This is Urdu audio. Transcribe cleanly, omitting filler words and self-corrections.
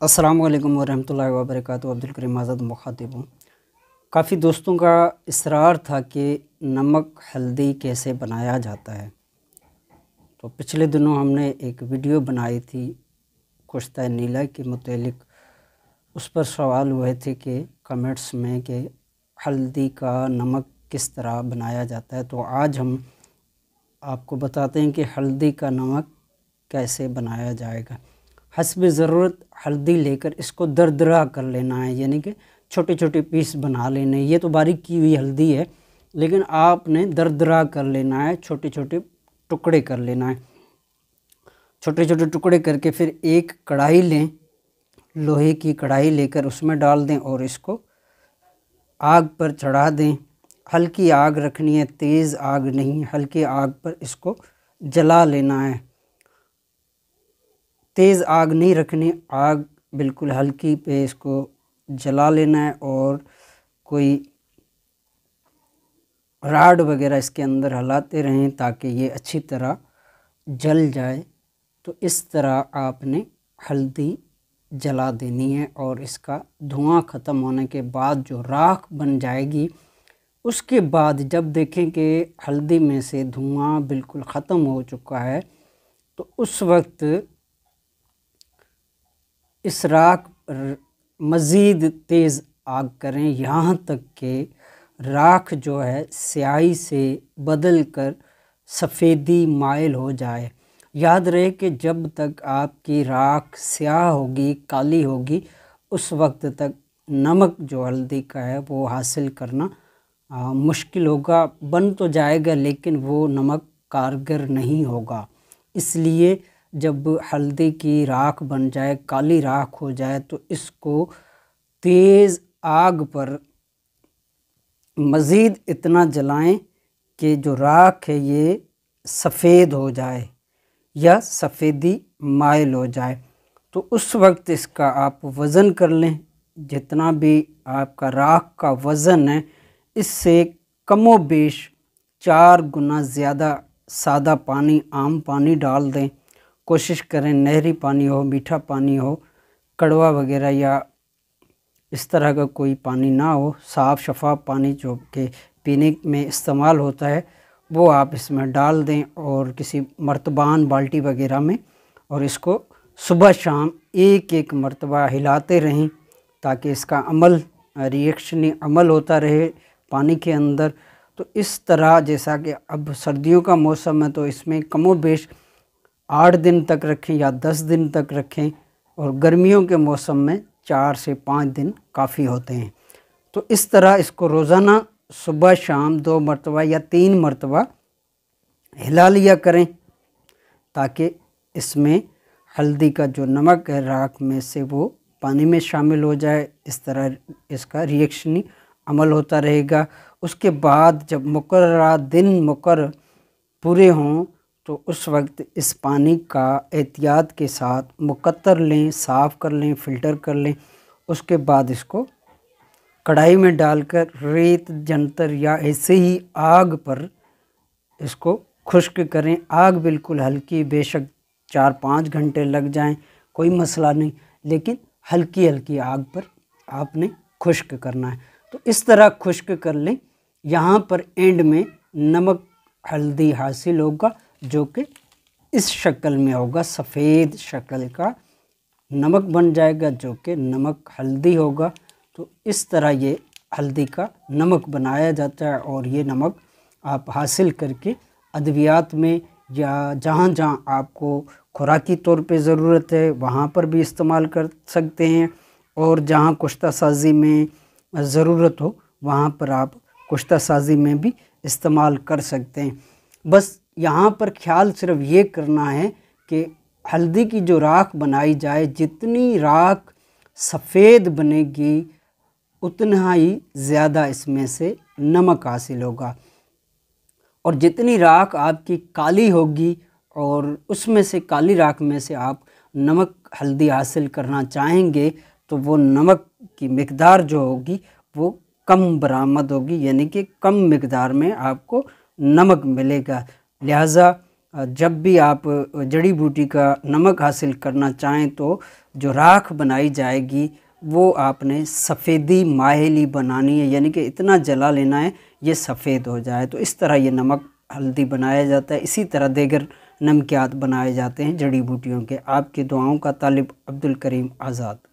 السلام علیکم ورحمۃ اللہ وبرکاتہ۔ عبدالکریم آزاد مخاطب ہوں۔ کافی دوستوں کا اصرار تھا کہ نمک ہلدی کیسے بنایا جاتا ہے، تو پچھلے دنوں ہم نے ایک ویڈیو بنائی تھی کشتہ نیلا کے متعلق۔ اس پر سوال ہوئے تھے کہ کمنٹس میں کہ ہلدی کا نمک کس طرح بنایا جاتا ہے، تو آج ہم آپ کو بتاتے ہیں کہ ہلدی کا نمک کیسے بنایا جائے گا۔ حسب ضرورت ہلدی لے کر اس کو دردرا کر لینا ہے، یعنی کہ چھوٹے چھوٹے پیس بنا لینے۔ یہ تو باریک کی ہوئی ہلدی ہے، لیکن آپ نے دردرا کر لینا ہے، چھوٹے چھوٹے ٹکڑے کر لینا ہے۔ چھوٹے چھوٹے ٹکڑے کر کے پھر ایک کڑھائی لیں، لوہے کی کڑھائی لے کر اس میں ڈال دیں اور اس کو آگ پر چڑھا دیں۔ ہلکی آگ رکھنی ہے، تیز آگ نہیں، ہلکی آگ پر اس کو جلا لینا ہے۔ تیز آگ نہیں رکھنی، آگ بالکل ہلکی پہ اس کو جلا لینا ہے، اور کوئی راڈ وغیرہ اس کے اندر ہلاتے رہیں تاکہ یہ اچھی طرح جل جائے۔ تو اس طرح آپ نے ہلدی جلا دینی ہے، اور اس کا دھواں ختم ہونے کے بعد جو راکھ بن جائے گی، اس کے بعد جب دیکھیں کہ ہلدی میں سے دھواں بالکل ختم ہو چکا ہے، تو اس وقت اس راکھ پر مزید تیز آگ کریں یہاں تک کہ راکھ جو ہے سیاہی سے بدل کر سفیدی مائل ہو جائے۔ یاد رہے کہ جب تک آپ کی راکھ سیاہ ہوگی، کالی ہوگی، اس وقت تک نمک جو ہلدی کا ہے وہ حاصل کرنا مشکل ہوگا۔ بن تو جائے گا لیکن وہ نمک کارگر نہیں ہوگا۔ اس لیے جب ہلدی کی راکھ بن جائے، کالی راکھ ہو جائے، تو اس کو تیز آگ پر مزید اتنا جلائیں کہ جو راکھ ہے یہ سفید ہو جائے یا سفیدی مائل ہو جائے۔ تو اس وقت اس کا آپ وزن کر لیں، جتنا بھی آپ کا راکھ کا وزن ہے اس سے کم و بیش 4 گنا زیادہ سادہ پانی، عام پانی ڈال دیں۔ کوشش کریں نہری پانی ہو، میٹھا پانی ہو، کڑوا وغیرہ یا اس طرح کا کوئی پانی نہ ہو، صاف شفاف پانی جو کہ پینے میں استعمال ہوتا ہے وہ آپ اس میں ڈال دیں، اور کسی مرتبان بالٹی وغیرہ میں، اور اس کو صبح شام ایک ایک مرتبہ ہلاتے رہیں تاکہ اس کا ریئیکشنی عمل ہوتا رہے پانی کے اندر۔ تو اس طرح جیسا کہ اب سردیوں کا موسم ہے تو اس میں کم و بیش 8 دن تک رکھیں یا 10 دن تک رکھیں، اور گرمیوں کے موسم میں 4 سے 5 دن کافی ہوتے ہیں۔ تو اس طرح اس کو روزانہ صبح شام 2 مرتبہ یا 3 مرتبہ ہلا لیا کریں تاکہ اس میں ہلدی کا جو نمک ہے راکھ میں سے وہ پانی میں شامل ہو جائے۔ اس طرح اس کا ریئیکشنی عمل ہوتا رہے گا۔ اس کے بعد جب مقررہ دن مقرر پورے ہوں تو اس وقت اس پانی کا احتیاط کے ساتھ مقطر لیں، صاف کر لیں، فلٹر کر لیں۔ اس کے بعد اس کو کڑھائی میں ڈال کر ریت جنتر یا ایسے ہی آگ پر اس کو خشک کریں۔ آگ بالکل ہلکی، بے شک 4-5 گھنٹے لگ جائیں کوئی مسئلہ نہیں، لیکن ہلکی ہلکی آگ پر آپ نے خشک کرنا ہے۔ تو اس طرح خشک کر لیں، یہاں پر اینڈ میں نمک ہلدی حاصل ہوگا جو کہ اس شکل میں ہوگا، سفید شکل کا نمک بن جائے گا جو کہ نمک ہلدی ہوگا۔ تو اس طرح یہ ہلدی کا نمک بنایا جاتا ہے، اور یہ نمک آپ حاصل کر کے ادویات میں یا جہاں جہاں آپ کو خوراکی طور پہ ضرورت ہے وہاں پر بھی استعمال کر سکتے ہیں، اور جہاں کشتہ سازی میں ضرورت ہو وہاں پر آپ کشتہ سازی میں بھی استعمال کر سکتے ہیں۔ بس یہاں پر خیال صرف یہ کرنا ہے کہ ہلدی کی جو راکھ بنائی جائے، جتنی راکھ سفید بنے گی اتنا ہی زیادہ اس میں سے نمک حاصل ہوگا، اور جتنی راکھ آپ کی کالی ہوگی اور اس میں سے کالی راکھ میں سے آپ نمک ہلدی حاصل کرنا چاہیں گے تو وہ نمک کی مقدار جو ہوگی وہ کم برآمد ہوگی، یعنی کہ کم مقدار میں آپ کو نمک ملے گا۔ لہٰذا جب بھی آپ جڑی بوٹی کا نمک حاصل کرنا چاہیں تو جو راکھ بنائی جائے گی وہ آپ نے سفیدی مائلی بنانی ہے، یعنی کہ اتنا جلا لینا ہے یہ سفید ہو جائے۔ تو اس طرح یہ نمک ہلدی بنایا جاتا ہے۔ اسی طرح دیگر نمکیات بنائے جاتے ہیں جڑی بوٹیوں کے۔ آپ کی دعاؤں کا طالب عبدالکریم آزاد۔